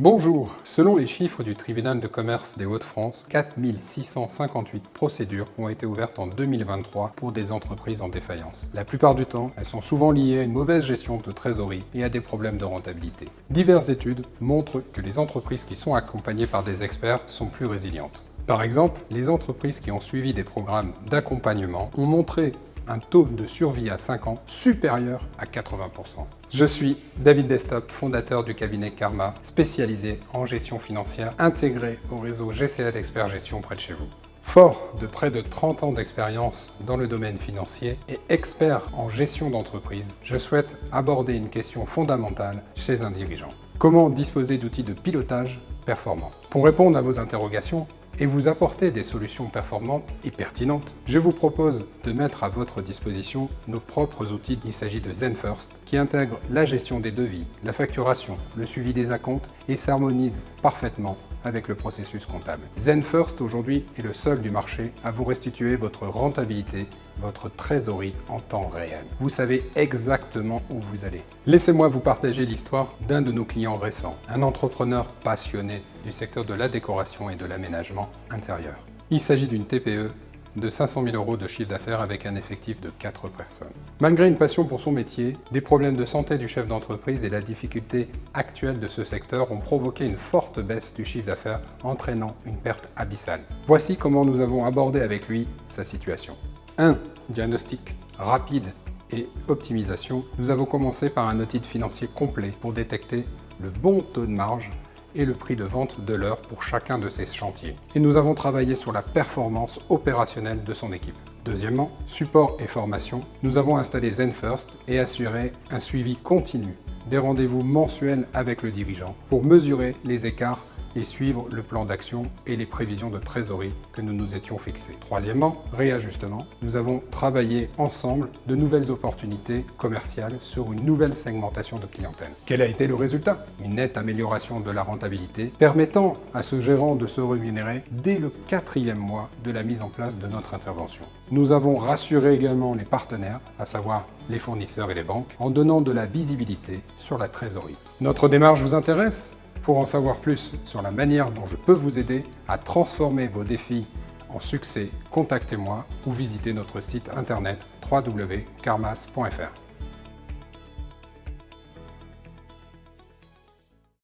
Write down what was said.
Bonjour. Selon les chiffres du tribunal de commerce des Hauts-de-France, 4658 procédures ont été ouvertes en 2023 pour des entreprises en défaillance. La plupart du temps, elles sont souvent liées à une mauvaise gestion de trésorerie et à des problèmes de rentabilité. Diverses études montrent que les entreprises qui sont accompagnées par des experts sont plus résilientes. Par exemple, les entreprises qui ont suivi des programmes d'accompagnement ont montré un taux de survie à 5 ans supérieur à 80%. Je suis David Destop, fondateur du cabinet Karma, spécialisé en gestion financière, intégré au réseau GCL Expert Gestion près de chez vous. Fort de près de 30 ans d'expérience dans le domaine financier et expert en gestion d'entreprise, je souhaite aborder une question fondamentale chez un dirigeant. Comment disposer d'outils de pilotage performants? Pour répondre à vos interrogations, et vous apporter des solutions performantes et pertinentes, je vous propose de mettre à votre disposition nos propres outils. Il s'agit de ZenFirst, qui intègre la gestion des devis, la facturation, le suivi des acomptes et s'harmonise parfaitement avec le processus comptable. ZenFirst aujourd'hui est le seul du marché à vous restituer votre rentabilité, votre trésorerie en temps réel. Vous savez exactement où vous allez. Laissez-moi vous partager l'histoire d'un de nos clients récents, un entrepreneur passionné du secteur de la décoration et de l'aménagement intérieur. Il s'agit d'une TPE de 500 000 € de chiffre d'affaires avec un effectif de 4 personnes. Malgré une passion pour son métier, des problèmes de santé du chef d'entreprise et la difficulté actuelle de ce secteur ont provoqué une forte baisse du chiffre d'affaires, entraînant une perte abyssale. Voici comment nous avons abordé avec lui sa situation. 1. Diagnostic rapide et optimisation. Nous avons commencé par un audit financier complet pour détecter le bon taux de marge et le prix de vente de l'heure pour chacun de ces chantiers. Et nous avons travaillé sur la performance opérationnelle de son équipe. Deuxièmement, support et formation. Nous avons installé ZenFirst et assuré un suivi continu, des rendez-vous mensuels avec le dirigeant pour mesurer les écarts et suivre le plan d'action et les prévisions de trésorerie que nous nous étions fixés. Troisièmement, réajustement. Nous avons travaillé ensemble de nouvelles opportunités commerciales sur une nouvelle segmentation de clientèle. Quel a été le résultat? Une nette amélioration de la rentabilité, permettant à ce gérant de se rémunérer dès le 4e mois de la mise en place de notre intervention. Nous avons rassuré également les partenaires, à savoir les fournisseurs et les banques, en donnant de la visibilité sur la trésorerie. Notre démarche vous intéresse? Pour en savoir plus sur la manière dont je peux vous aider à transformer vos défis en succès, contactez-moi ou visitez notre site internet www.karmas.fr.